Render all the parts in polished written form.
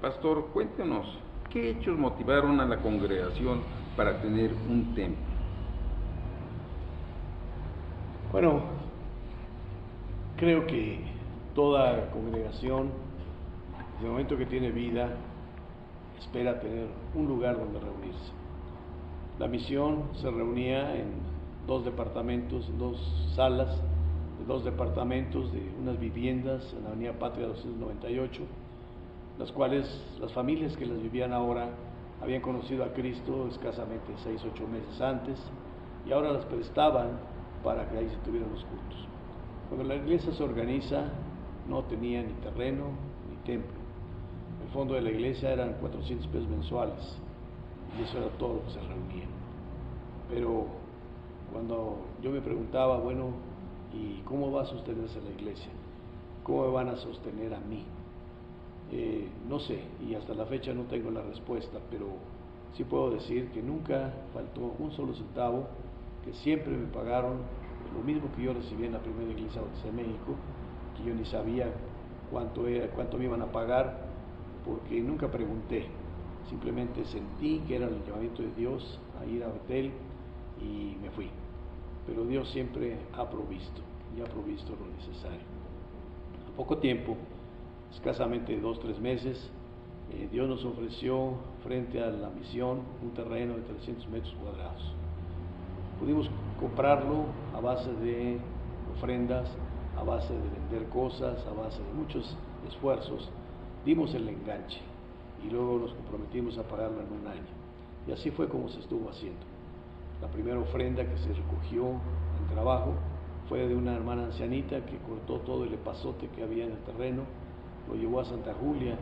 Pastor, cuéntenos, ¿qué hechos motivaron a la congregación para tener un templo? Bueno, creo que toda congregación, desde el momento que tiene vida, espera tener un lugar donde reunirse. La misión se reunía en dos departamentos, en dos salas de dos departamentos de unas viviendas en la Avenida Patria 298, las cuales las familias que las vivían ahora habían conocido a Cristo escasamente 6-8 meses antes y ahora las prestaban para que ahí se tuvieran los cultos. Cuando la iglesia se organiza, no tenía ni terreno ni templo. El fondo de la iglesia eran 400 pesos mensuales y eso era todo lo que se reunía. Pero cuando yo me preguntaba, bueno, ¿y cómo va a sostenerse la iglesia? ¿Cómo me van a sostener a mí? No sé, y hasta la fecha no tengo la respuesta, pero sí puedo decir que nunca faltó un solo centavo, que siempre me pagaron lo mismo que yo recibí en la primera iglesia bautista de México, que yo ni sabía cuánto me iban a pagar, porque nunca pregunté, simplemente sentí que era el llamamiento de Dios a ir a Betel y me fui. Pero Dios siempre ha provisto y ha provisto lo necesario. A poco tiempo, escasamente 2-3 meses, Dios nos ofreció frente a la misión un terreno de 300 metros cuadrados. Pudimos comprarlo a base de ofrendas, a base de vender cosas, a base de muchos esfuerzos. Dimos el enganche y luego nos comprometimos a pagarlo en un año. Y así fue como se estuvo haciendo. La primera ofrenda que se recogió en trabajo fue de una hermana ancianita que cortó todo el epazote que había en el terreno, lo llevó a Santa Julia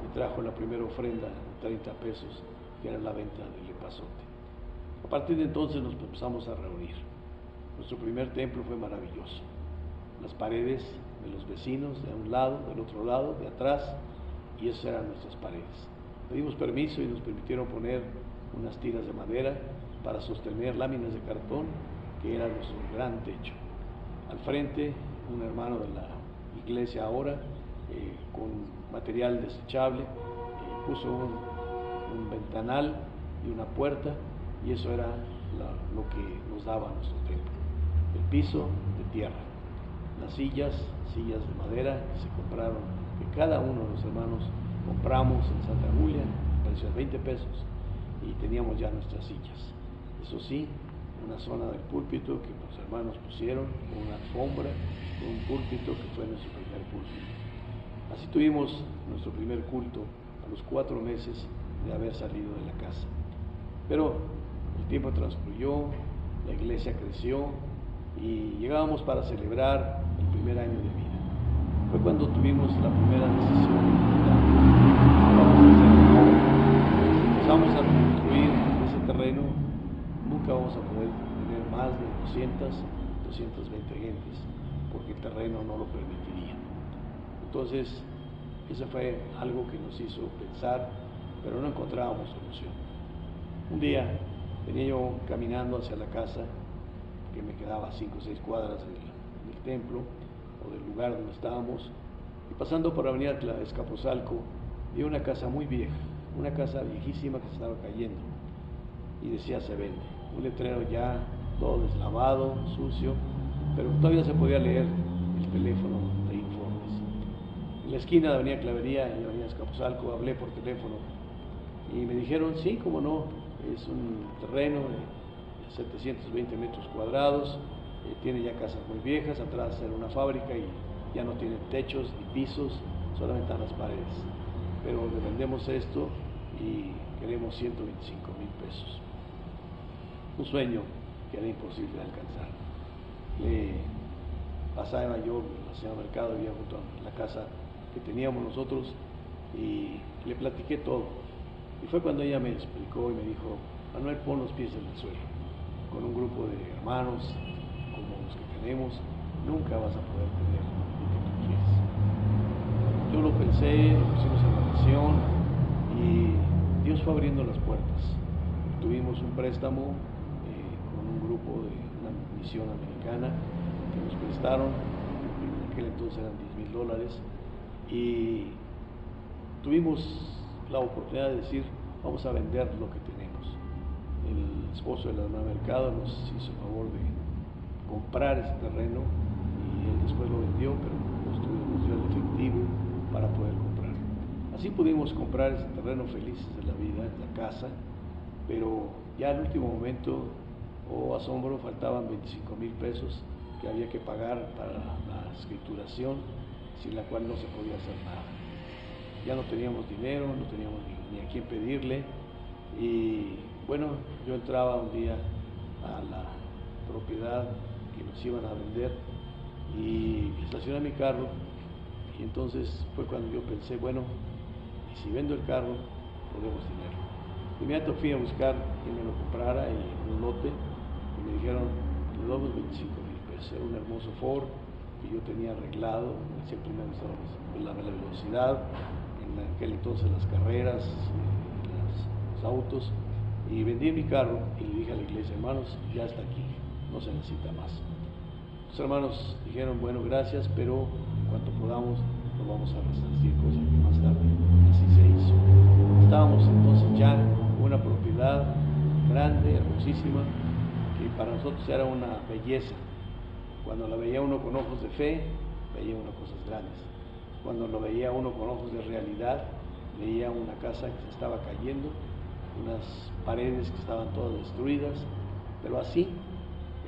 y trajo la primera ofrenda de 30 pesos, que era la venta del epazote. A partir de entonces nos empezamos a reunir. Nuestro primer templo fue maravilloso. Las paredes de los vecinos, de un lado, del otro lado, de atrás, y esas eran nuestras paredes. Pedimos permiso y nos permitieron poner unas tiras de madera para sostener láminas de cartón, que era nuestro gran techo. Al frente, un hermano de la iglesia ahora, con material desechable, puso un ventanal y una puerta, y eso era lo que nos daba nuestro templo. El piso de tierra, las sillas de madera que se compraron, que cada uno de los hermanos compramos en Santa Julia, precio de 20 pesos, y teníamos ya nuestras sillas. Eso sí, una zona del púlpito que los hermanos pusieron, con una alfombra, con un púlpito que fue nuestro primer púlpito. Así tuvimos nuestro primer culto a los 4 meses de haber salido de la casa. Pero el tiempo transcurrió, la iglesia creció y llegábamos para celebrar el primer año de vida. Fue cuando tuvimos la primera decisión de empezamos a construir ese terreno. Nunca vamos a poder tener más de 220 gentes, porque el terreno no lo permitiría. Entonces, eso fue algo que nos hizo pensar, pero no encontrábamos solución. Un día venía yo caminando hacia la casa, que me quedaba a 5 o 6 cuadras del templo, o del lugar donde estábamos, y pasando por la avenida Escaposalco, vi una casa muy vieja, una casa viejísima que se estaba cayendo, y decía se vende. Un letrero ya todo deslavado, sucio, pero todavía se podía leer el teléfono de informes. En la esquina de Avenida Clavería y Avenida Escaposalco hablé por teléfono y me dijeron, sí, cómo no, es un terreno de 720 metros cuadrados, tiene ya casas muy viejas, atrás era una fábrica y ya no tiene techos ni pisos, solamente están las paredes. Pero le vendemos esto y queremos 125,000 pesos. Un sueño que era imposible de alcanzar. Le pasaba yo, la señora Mercado vivía junto a la casa que teníamos nosotros y le platiqué todo. Y fue cuando ella me explicó y me dijo, Manuel, pon los pies en el suelo. Con un grupo de hermanos como los que tenemos, nunca vas a poder tener lo que tú quieres. Yo lo pensé, lo pusimos en oración y Dios fue abriendo las puertas. Tuvimos un préstamo con un grupo de una misión americana que nos prestaron, en aquel entonces eran $10,000, y tuvimos la oportunidad de decir, vamos a vender lo que tenemos. El esposo del hermano Mercado nos hizo el favor de comprar ese terreno y él después lo vendió, pero nos dio el efectivo para poder comprar. Así pudimos comprar ese terreno felices de la vida, la casa, pero ya al último momento, oh asombro, faltaban 25,000 pesos que había que pagar para la escrituración, sin la cual no se podía hacer nada. Ya no teníamos dinero, no teníamos ni a quién pedirle, y bueno, yo entraba un día a la propiedad que nos iban a vender y estacioné mi carro, y entonces fue cuando yo pensé, bueno, y si vendo el carro, podemos dinero. De inmediato fui a buscar quien me lo comprara en un lote, y me dijeron, le damos 25,000 pesos. Era un hermoso Ford que yo tenía arreglado, siempre me gustaba la velocidad, en aquel entonces las carreras, los autos, y vendí mi carro y le dije a la iglesia, hermanos, ya está aquí, no se necesita más. Los hermanos dijeron, bueno, gracias, pero en cuanto podamos lo vamos a resarcir, cosa que más tarde así se hizo. Estábamos entonces ya con una propiedad grande, hermosísima, que para nosotros era una belleza. Cuando la veía uno con ojos de fe, veía unas cosas grandes. Cuando lo veía uno con ojos de realidad, veía una casa que se estaba cayendo, unas paredes que estaban todas destruidas, pero así,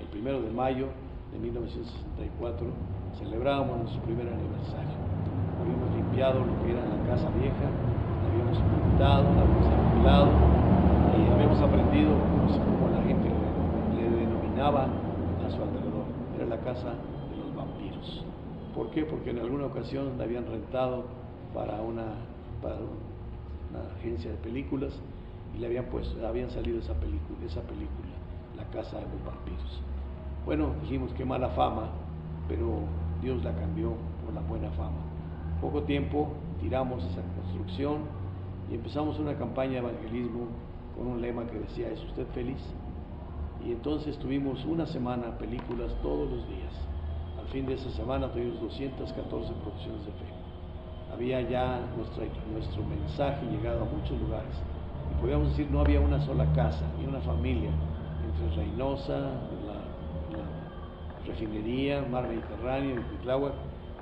el 1 de mayo de 1964, celebrábamos nuestro primer aniversario. Habíamos limpiado lo que era la casa vieja, la habíamos pintado, la habíamos arreglado y habíamos aprendido como la gente le denominaba a su alrededor. Era la casa de los vampiros. ¿Por qué? Porque en alguna ocasión la habían rentado para una agencia de películas y le habían salido esa película, La Casa de los Vampiros. Bueno, dijimos qué mala fama, pero Dios la cambió por la buena fama. Poco tiempo tiramos esa construcción y empezamos una campaña de evangelismo con un lema que decía, ¿es usted feliz? Y entonces tuvimos una semana películas todos los días. Al fin de esa semana tuvimos 214 producciones de fe. Había ya nuestro mensaje llegado a muchos lugares. Y podíamos decir, no había una sola casa, ni una familia, entre Reynosa, la refinería, Mar Mediterráneo y Cuitláhuac,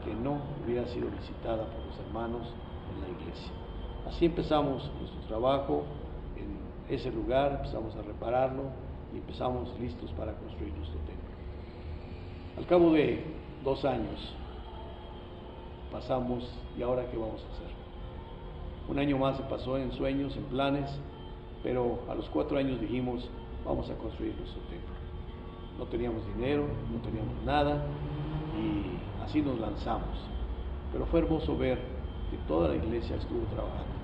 que no hubiera sido visitada por los hermanos en la iglesia. Así empezamos nuestro trabajo en ese lugar, empezamos a repararlo y empezamos listos para construir nuestro templo. Al cabo de 2 años pasamos, ¿y ahora qué vamos a hacer? Un año más se pasó en sueños, en planes, pero a los 4 años dijimos, vamos a construir nuestro templo. No teníamos dinero, no teníamos nada y así nos lanzamos. Pero fue hermoso ver que toda la iglesia estuvo trabajando.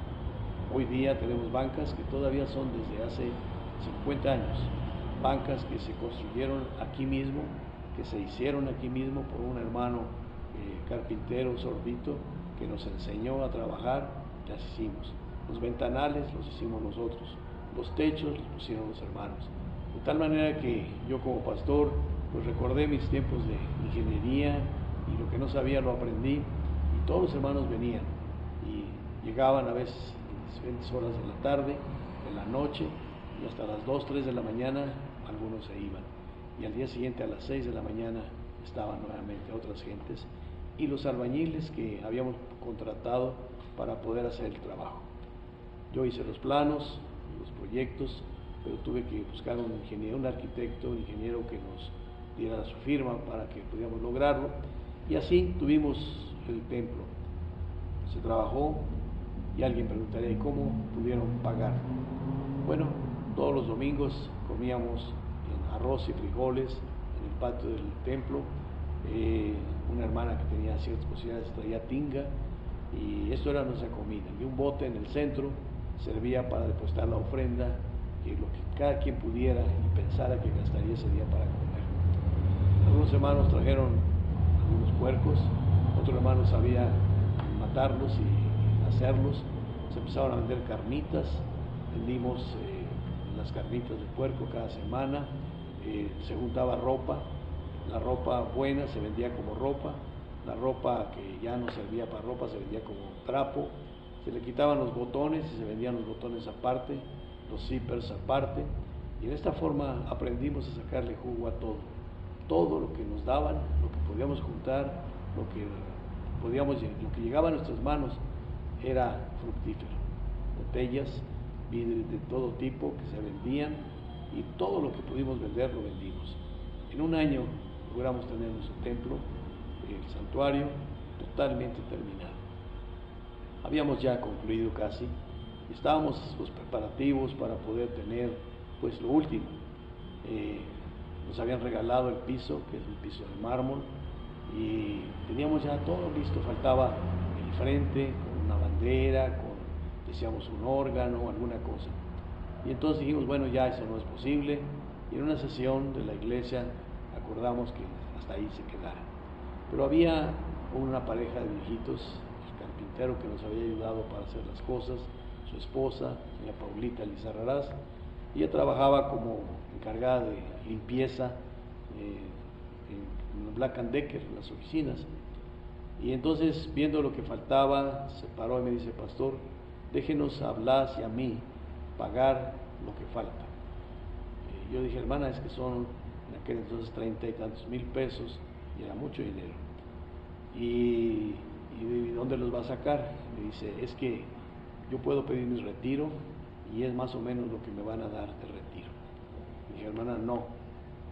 Hoy día tenemos bancas que todavía son desde hace 50 años, bancas que se construyeron aquí mismo, que se hicieron aquí mismo por un hermano carpintero sorbito que nos enseñó a trabajar, las hicimos. Los ventanales los hicimos nosotros, los techos los pusieron los hermanos. De tal manera que yo como pastor pues recordé mis tiempos de ingeniería y lo que no sabía lo aprendí y todos los hermanos venían y llegaban a veces en diferentes horas de la tarde, de la noche y hasta las 2, 3 de la mañana algunos se iban y al día siguiente a las 6 de la mañana estaban nuevamente otras gentes y los albañiles que habíamos contratado para poder hacer el trabajo. Yo hice los planos, los proyectos, pero tuve que buscar un ingeniero, un arquitecto, un ingeniero que nos diera su firma para que pudiéramos lograrlo y así tuvimos el templo. Se trabajó y alguien preguntaría, ¿y cómo pudieron pagar? Bueno, todos los domingos comíamos en arroz y frijoles en el patio del templo. Una hermana que tenía ciertas posibilidades traía tinga y esto era nuestra comida. Y un bote en el centro servía para depositar la ofrenda, que lo que cada quien pudiera y pensara que gastaría ese día para comer. Algunos hermanos trajeron algunos puercos, otros hermanos sabían matarlos y hacerlos. Se empezaron a vender carnitas, vendimos las carnitas de puerco cada semana, se juntaba ropa, la ropa buena se vendía como ropa, la ropa que ya no servía para ropa se vendía como trapo Se le quitaban los botones y se vendían los botones aparte, los zippers aparte, y en esta forma aprendimos a sacarle jugo a todo. Todo lo que nos daban, lo que podíamos juntar, lo que llegaba a nuestras manos era fructífero. Botellas, vidrios de todo tipo que se vendían, y todo lo que pudimos vender lo vendimos. En un año logramos tener nuestro templo, el santuario, totalmente terminado. Habíamos ya concluido casi, estábamos los preparativos para poder tener pues lo último. Nos habían regalado el piso, que es un piso de mármol, y teníamos ya todo listo. Faltaba el frente con una bandera, decíamos un órgano, alguna cosa. Y entonces dijimos, bueno, ya eso no es posible, y en una sesión de la iglesia acordamos que hasta ahí se quedara. Pero había una pareja de viejitos, el carpintero que nos había ayudado para hacer las cosas, su esposa, doña Paulita Lizarraraz. Ella trabajaba como encargada de limpieza en Black & Decker, en las oficinas. Y entonces, viendo lo que faltaba, se paró y me dice, pastor, déjenos a Blas y a mí pagar lo que falta. Yo dije, hermana, es que son en aquel entonces 30 y tantos mil pesos, y era mucho dinero. ¿Y dónde los va a sacar? Me dice, es que yo puedo pedir mi retiro y es más o menos lo que me van a dar de retiro. Dije, hermana, no,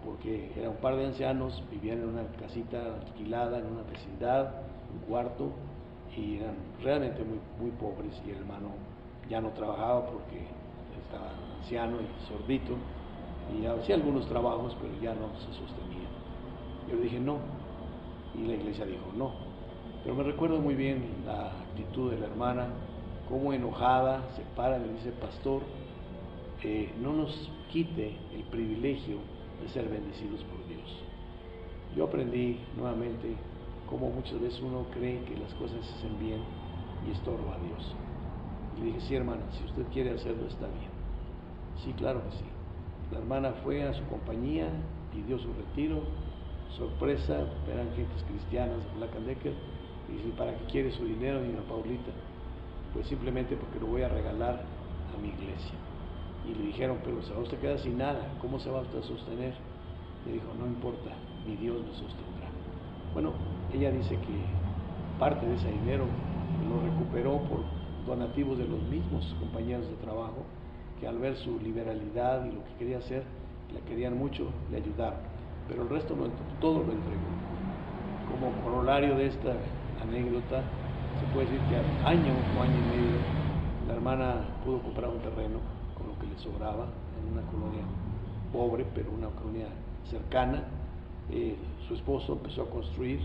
porque era un par de ancianos, vivían en una casita alquilada en una vecindad, un cuarto, y eran realmente muy, muy pobres, y el hermano ya no trabajaba porque estaba anciano y sordito, y hacía algunos trabajos, pero ya no se sostenía. Yo le dije, no, y la iglesia dijo, no. Pero me recuerdo muy bien la actitud de la hermana, cómo enojada se para y le dice, pastor, no nos quite el privilegio de ser bendecidos por Dios. Yo aprendí nuevamente cómo muchas veces uno cree que las cosas se hacen bien y estorba a Dios. Y le dije, sí, hermana, si usted quiere hacerlo está bien. Sí, claro que sí. La hermana fue a su compañía, pidió su retiro, sorpresa, eran gentes cristianas de Black & Decker, y dice, ¿para qué quiere su dinero, doña Paulita? Pues simplemente porque lo voy a regalar a mi iglesia. Y le dijeron, pero se va usted a quedar sin nada, ¿cómo se va usted a sostener? Le dijo, no importa, mi Dios me sostendrá. Bueno, ella dice que parte de ese dinero lo recuperó por donativos de los mismos compañeros de trabajo, que al ver su liberalidad y lo que quería hacer, la querían mucho, le ayudaron, pero el resto todo lo entregó. Como corolario de esta anécdota, se puede decir que al año o año y medio la hermana pudo comprar un terreno con lo que le sobraba en una colonia pobre, pero una colonia cercana. Su esposo empezó a construir,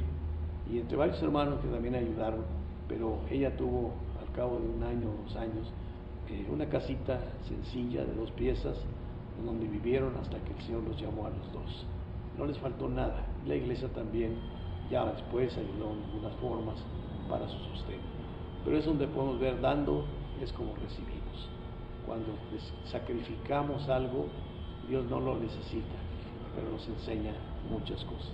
y entre varios hermanos que también ayudaron, pero ella tuvo al cabo de un año o 2 años una casita sencilla de 2 piezas en donde vivieron hasta que el Señor los llamó a los 2. No les faltó nada. La iglesia también ya después ayudó en algunas formas para su sostén. Pero es donde podemos ver, dando es como recibimos. Cuando sacrificamos algo, Dios no lo necesita, pero nos enseña muchas cosas.